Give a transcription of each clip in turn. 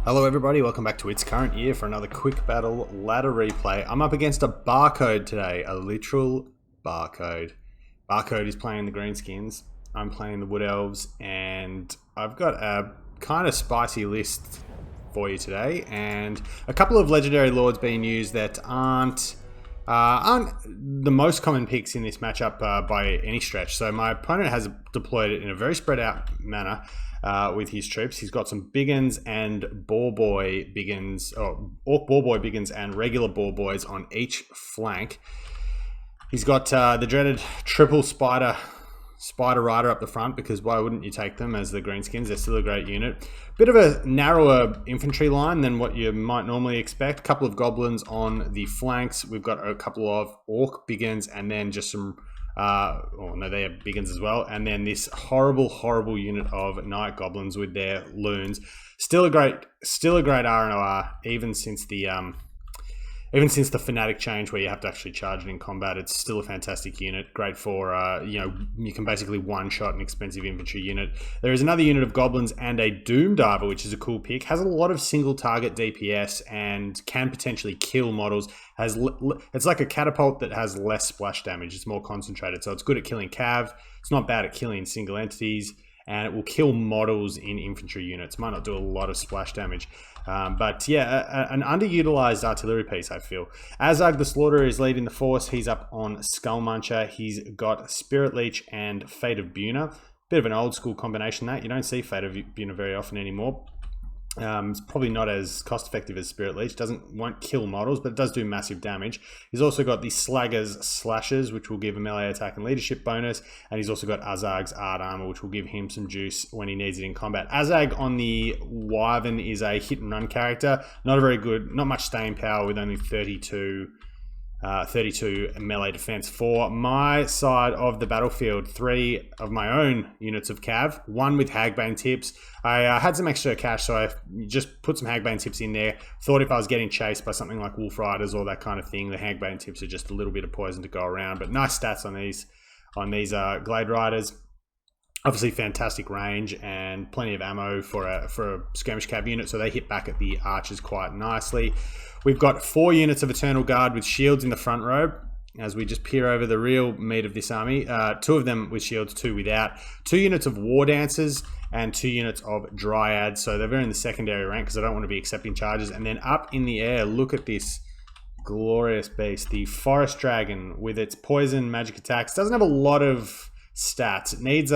Hello everybody, welcome back to It's Current Year for another quick battle ladder replay. I'm up against a barcode today, a literal barcode. Barcode is playing the Greenskins, I'm playing the Wood Elves, and I've got a kind of spicy list for you today, and a couple of legendary lords being used that aren't the most common picks in this matchup by any stretch. So my opponent has deployed it in a very spread out manner. With his troops, he's got some biggins and boar boy biggins, or orc boar boy biggins and regular boar boys on each flank. He's got the dreaded triple spider rider up the front, because why wouldn't you take them as the Greenskins? They're still a great unit. Bit of a narrower infantry line than what you might normally expect. A couple of goblins on the flanks. We've got a couple of orc biggins, and then just some oh no, they have biggins as well, and then this horrible unit of night goblins with their loons. Still a great RNOR, even since the fanatic change where you have to actually charge it in combat. It's still a fantastic unit, great for you can basically one shot an expensive infantry unit. There is another unit of goblins and a doom diver, which is a cool pick. Has a lot of single target DPS and can potentially kill models. It's like a catapult that has less splash damage. It's more concentrated, so it's good at killing cav. It's not bad at killing single entities, and it will kill models in infantry units. Might not do a lot of splash damage. But yeah, an underutilized artillery piece, I feel. Azag the Slaughterer is leading the force. He's up on Skull Muncher. He's got Spirit Leech and Fate of Buna. Bit of an old school combination that. You don't see Fate of Buna very often anymore. It's probably not as cost effective as Spirit Leech. Won't kill models, but it does do massive damage. He's also got the Slagger's Slashes, which will give a melee attack and leadership bonus, and he's also got Azag's Art Armor, which will give him some juice when he needs it in combat. Azag on the Wyvern is a hit and run character. Not much staying power, with only 32 melee defense. For my side of the battlefield, 3 of my own units of cav, 1 with Hagbane tips. I had some extra cash, so I just put some Hagbane tips in there. Thought if I was getting chased by something like Wolf Riders or that kind of thing, the Hagbane tips are just a little bit of poison to go around. But nice stats on these Glade Riders. Obviously fantastic range and plenty of ammo for a skirmish cav unit, so they hit back at the archers quite nicely. We've got 4 units of Eternal Guard with shields in the front row, as we just peer over the real meat of this army. 2 of them with shields, 2 without. 2 units of War Dancers and 2 units of Dryads, so they're very in the secondary rank because I don't want to be accepting charges. And then up in the air, look at this glorious beast, the Forest Dragon with its poison magic attacks. Doesn't have a lot of stats. It needs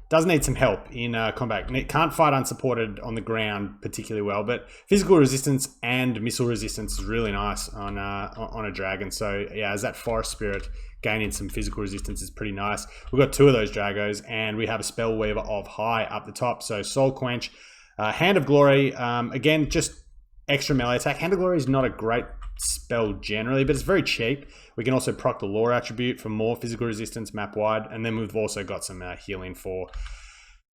does need some help in combat. It can't fight unsupported on the ground particularly well, but physical resistance and missile resistance is really nice on a dragon. So yeah, as that forest spirit, gaining some physical resistance is pretty nice. We've got 2 of those Dragos, and we have a Spell Weaver of High up the top. So Soul Quench, Hand of Glory, again, just extra melee attack. Hand of Glory is not a great spell generally, but it's very cheap. We can also proc the lore attribute for more physical resistance map wide, and then we've also got some healing for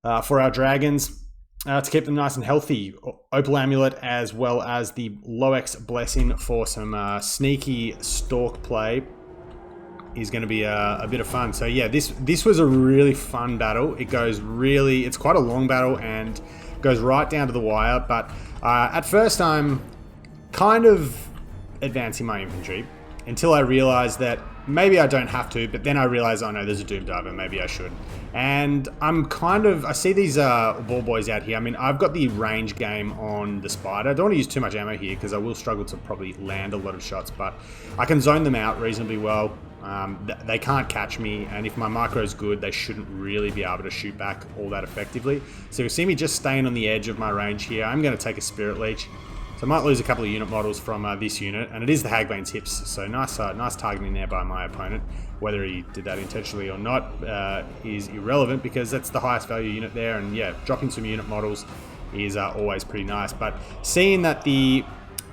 our dragons to keep them nice and healthy. Opal Amulet, as well as the Loex Blessing for some sneaky stalk play, is going to be a bit of fun. So yeah, this was a really fun battle. It's quite a long battle and goes right down to the wire, but at first I'm kind of advancing my infantry until I realize that maybe I don't have to, but then I realize, oh no, there's a Doom Diver, maybe I should. And I see these ball boys out here. I mean, I've got the range game on the Spider. I don't want to use too much ammo here because I will struggle to probably land a lot of shots, but I can zone them out reasonably well. They can't catch me, and if my micro is good, they shouldn't really be able to shoot back all that effectively. So you see me just staying on the edge of my range here. I'm going to take a Spirit Leech. So I might lose a couple of unit models from this unit, and it is the Hagbane tips, so nice targeting there by my opponent. Whether he did that intentionally or not is irrelevant, because that's the highest value unit there, and yeah, dropping some unit models is always pretty nice. But seeing that the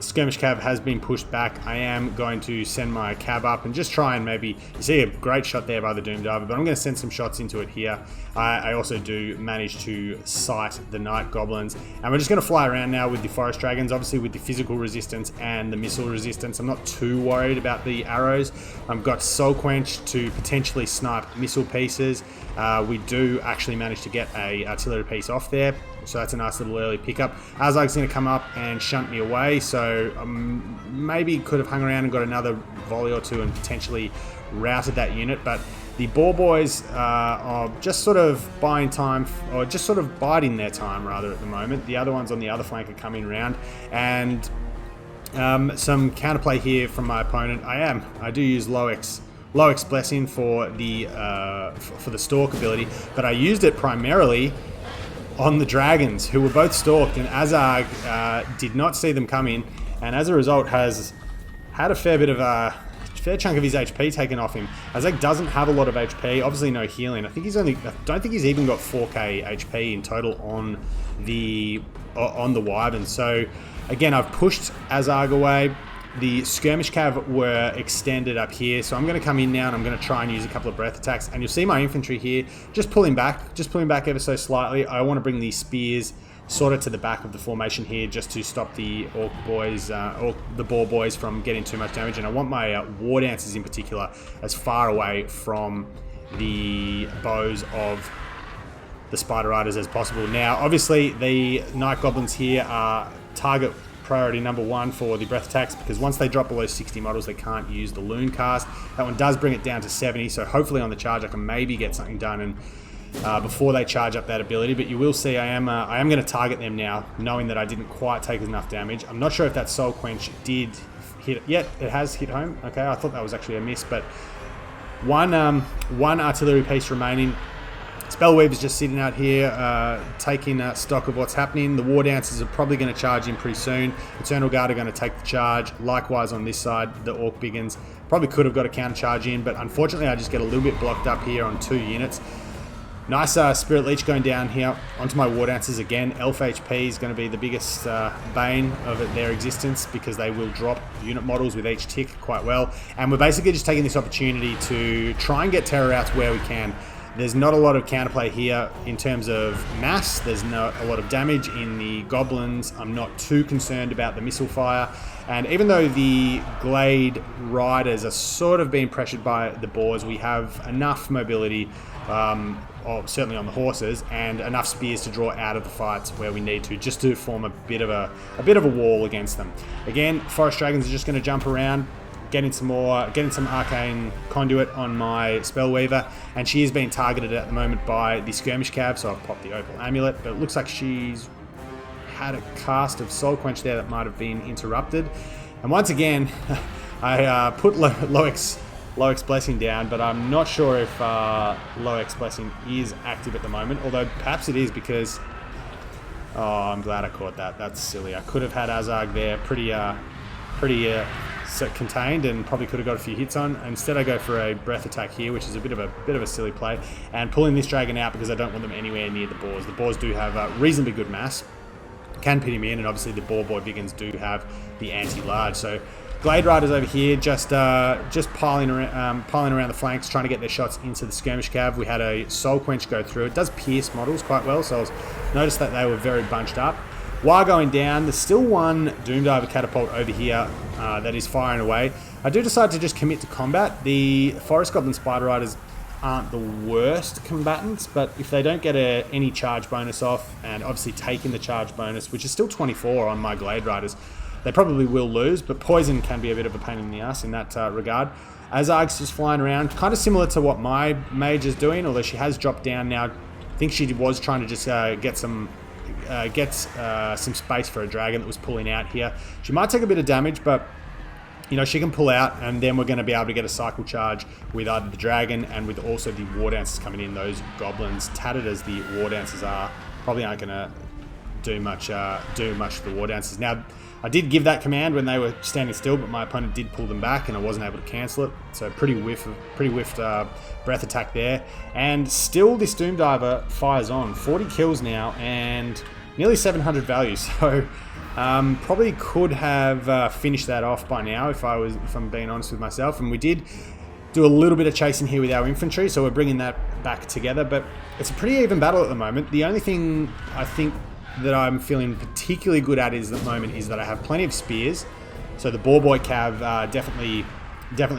skirmish cav has been pushed back, I am going to send my cav up and just try and maybe, you see a great shot there by the Doom Diver, but I'm going to send some shots into it here. I also do manage to sight the Night Goblins, and we're just going to fly around now with the Forest Dragons, obviously with the physical resistance and the missile resistance. I'm not too worried about the arrows. I've got Soul Quench to potentially snipe missile pieces. We do actually manage to get a artillery piece off there, so that's a nice little early pickup. Azag's going to come up and shunt me away, so maybe could have hung around and got another volley or two and potentially routed that unit, but the Boar Boys are just sort of buying time, or just sort of biding their time rather at the moment. The other ones on the other flank are coming around, and some counterplay here from my opponent. I do use Loex Blessing for the Stalk ability, but I used it primarily on the Dragons, who were both stalked, and Azag did not see them coming, and as a result has had a fair chunk of his HP taken off him. Azag doesn't have a lot of HP, obviously no healing. I don't think he's even got 4k HP in total on the Wyvern. So again, I've pushed Azag away. The skirmish cav were extended up here, so I'm going to come in now and I'm going to try and use a couple of breath attacks. And you'll see my infantry here just pulling back ever so slightly. I want to bring these spears sort of to the back of the formation here, just to stop the Orc boys, or the Boar Boys, from getting too much damage. And I want my War Dancers in particular as far away from the bows of the Spider Riders as possible. Now, obviously, the Night Goblins here are target priority number one for the breath attacks, because once they drop below 60 models, they can't use the Loon Cast. That one does bring it down to 70, so hopefully on the charge I can maybe get something done and before they charge up that ability. But you will see I am going to target them now, knowing that I didn't quite take enough damage. I'm not sure if that Soul Quench did hit. Yet it has hit home. Okay, I thought that was actually a miss, but one artillery piece remaining. Spellweaver's just sitting out here taking stock of what's happening. The War Dancers are probably going to charge in pretty soon. Eternal Guard are going to take the charge. Likewise on this side, the Orc Biggins probably could have got a counter charge in, but unfortunately I just get a little bit blocked up here on 2 units. Nice Spirit Leech going down here onto my War Dancers again. Elf HP is going to be the biggest bane of their existence, because they will drop unit models with each tick quite well. And we're basically just taking this opportunity to try and get terror outs where we can. There's not a lot of counterplay here in terms of mass. There's not a lot of damage in the Goblins. I'm not too concerned about the missile fire. And even though the Glade Riders are sort of being pressured by the Boars, we have enough mobility, certainly on the horses, and enough spears to draw out of the fights where we need to, just to form a bit of a wall against them. Again, Forest Dragons are just going to jump around, getting some arcane conduit on my Spellweaver, and she is being targeted at the moment by the skirmish cav, so I've popped the Opal Amulet, but it looks like she's had a cast of Soul Quench there that might have been interrupted. And once again, I put Loex Blessing down, but I'm not sure if Loex Blessing is active at the moment, although perhaps it is, because I'm glad I caught that. That's silly. I could have had Azag there pretty contained, and probably could have got a few hits on. Instead I go for a breath attack here, which is a bit of a silly play, and pulling this dragon out because I don't want them anywhere near the Boars. The Boars do have reasonably good mass, can pin him in, and obviously the Boar Boy Biggins do have the anti-large. So Glade Riders over here just piling around the flanks, trying to get their shots into the skirmish cav. We had a Soul Quench go through. It does pierce models quite well, so I noticed that they were very bunched up. While going down, there's still one Doomdiver catapult over here that is firing away. I do decide to just commit to combat. The Forest Goblin Spider Riders aren't the worst combatants, but if they don't get any charge bonus off, and obviously taking the charge bonus, which is still 24 on my Glade Riders, they probably will lose. But poison can be a bit of a pain in the ass in that regard. Azag's just flying around, kind of similar to what my mage is doing, although she has dropped down now. I think she was trying to just get some space for a dragon that was pulling out here. She might take a bit of damage, but you know, she can pull out, and then we're going to be able to get a cycle charge with either the dragon and with also the War Dancers coming in. Those Goblins, tattered as the War Dancers are, probably aren't going to do much to the War Dancers. Now, I did give that command when they were standing still, but my opponent did pull them back, and I wasn't able to cancel it. So pretty whiffed breath attack there. And still, this Doomdiver fires on. 40 kills now and nearly 700 value. So probably could have finished that off by now if I'm being honest with myself. And we did do a little bit of chasing here with our infantry, so we're bringing that back together. But it's a pretty even battle at the moment. The only thing I think that I'm feeling particularly good at is at the moment is that I have plenty of spears. So the Boar Boy Cav definitely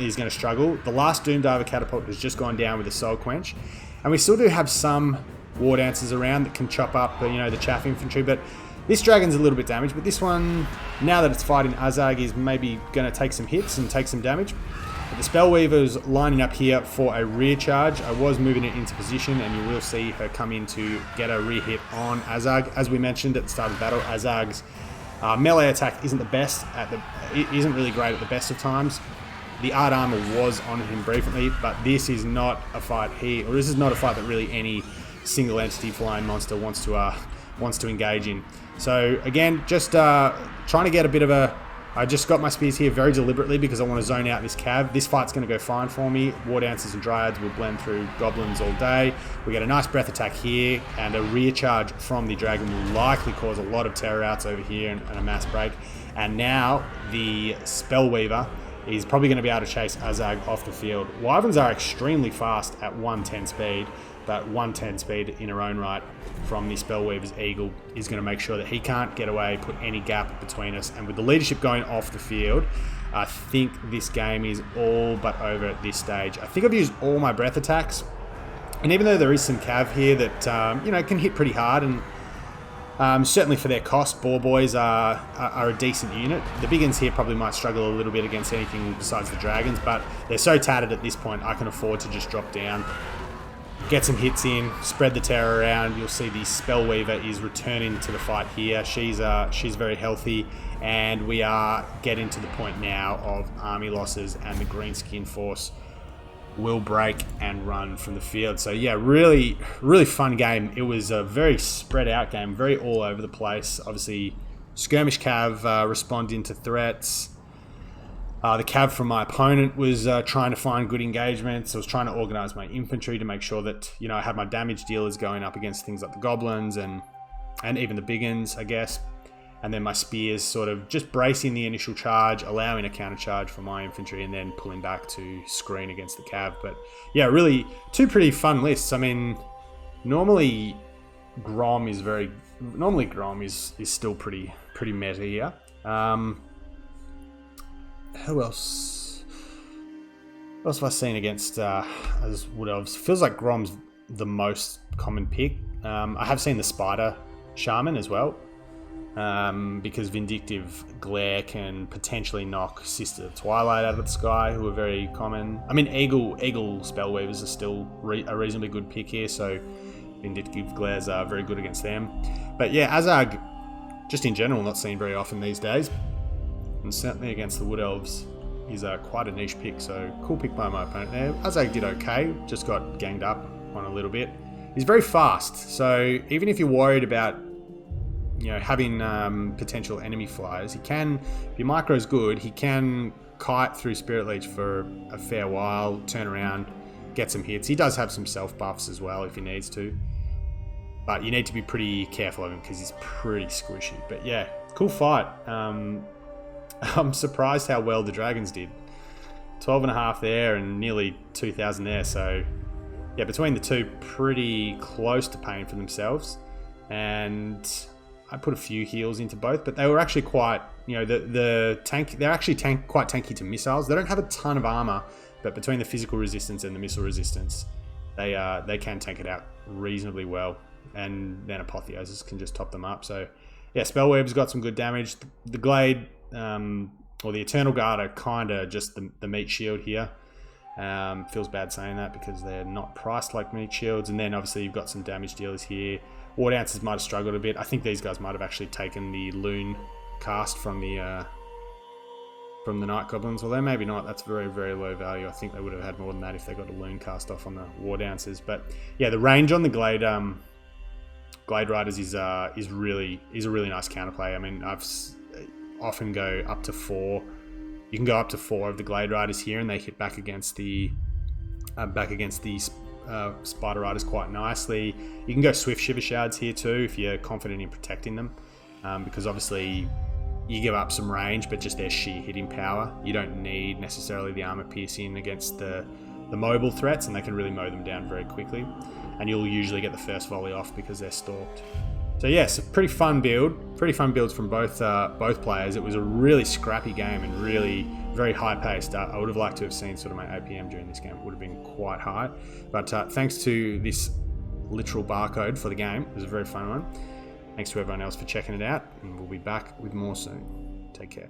is going to struggle. The last Doomdiver catapult has just gone down with a Soul Quench, and we still do have some war dancers around that can chop up, the chaff infantry. But this dragon's a little bit damaged, but this one, now that it's fighting Azag, is maybe going to take some hits and take some damage. But the Spellweaver's lining up here for a rear charge. I was moving it into position, and you will see her come in to get a rear hit on Azag. As we mentioned at the start of the battle, Azag's melee attack isn't the best it isn't really great at the best of times. The art armor was on him briefly, but this is not a fight this is not a fight that really any single entity flying monster wants to engage in. So again, just trying to get a bit of I just got my spears here very deliberately because I want to zone out this cav. This fight's going to go fine for me. War Dancers and Dryads will blend through Goblins all day. We get a nice breath attack here, and a rear charge from the dragon will likely cause a lot of terror outs over here and a mass break. And now the Spellweaver is probably going to be able to chase Azag off the field. Wyverns are extremely fast at 110 speed, but 110 speed in her own right from the Spellweaver's Eagle is going to make sure that he can't get away, put any gap between us. And with the leadership going off the field, I think this game is all but over at this stage. I think I've used all my breath attacks, and even though there is some cav here that can hit pretty hard, and certainly for their cost, Boar Boys are a decent unit. The big uns here probably might struggle a little bit against anything besides the dragons, but they're so tattered at this point, I can afford to just drop down, get some hits in, spread the terror around. You'll see the Spellweaver is returning to the fight here. She's very healthy, and we are getting to the point now of army losses, and the Greenskin force will break and run from the field. So yeah, really, really fun game. It was a very spread out game, very all over the place. Obviously, skirmish cav responding to threats. The cav from my opponent was trying to find good engagements. I was trying to organize my infantry to make sure that I had my damage dealers going up against things like the goblins and even the big uns, I guess. And then my spears sort of just bracing the initial charge, allowing a counter charge for my infantry, and then pulling back to screen against the cav. But yeah, really two pretty fun lists. I mean, normally Grom is still pretty meta here. Who else? What else have I seen against as Wood Elves? Feels like Grom's the most common pick. I have seen the Spider Shaman as well, because Vindictive Glare can potentially knock Sister of Twilight out of the sky, who are very common. I mean, Eagle Spellweavers are still a reasonably good pick here, so Vindictive Glares are very good against them. But yeah, Azag, just in general, not seen very often these days. And certainly against the Wood Elves is quite a niche pick, so cool pick by my opponent there. Azag did okay, just got ganged up on a little bit. He's very fast, so even if you're worried about having potential enemy flyers, he can, if your micro's good, he can kite through Spirit Leech for a fair while, turn around, get some hits. He does have some self buffs as well if he needs to, but you need to be pretty careful of him because he's pretty squishy. But yeah, cool fight. I'm surprised how well the dragons did. 12.5 there and nearly 2,000 there. So yeah, between the two, pretty close to paying for themselves. And I put a few heals into both, but they were actually quite, the tank. They're actually quite tanky to missiles. They don't have a ton of armor, but between the physical resistance and the missile resistance, they can tank it out reasonably well. And then Apotheosis can just top them up. So yeah, Spellweaver's got some good damage. The Glade, or the Eternal Guard, are kind of just the meat shield here. Feels bad saying that because they're not priced like meat shields. And then obviously you've got some damage dealers here. War Dancers might have struggled a bit. I think these guys might have actually taken the Loon cast from the Night Goblins, although maybe not. That's very, very low value. I think they would have had more than that if they got a Loon cast off on the War Dancers. But yeah, the range on the Glade Riders is a really nice counterplay. I mean, I've often go up to 4. You can go up to 4 of the Glade Riders here, and they hit back against the Spider Riders quite nicely. You can go Swift Shiver Shards here too if you're confident in protecting them, because obviously you give up some range, but just their sheer hitting power. You don't need necessarily the armor piercing against the mobile threats, and they can really mow them down very quickly. And you'll usually get the first volley off because they're stalked. So yes, a pretty fun build. Pretty fun builds from both players. It was a really scrappy game and really very high paced. I would have liked to have seen sort of my APM during this game. It would have been quite high. But thanks to this literal barcode for the game. It was a very fun one. Thanks to everyone else for checking it out, and we'll be back with more soon. Take care.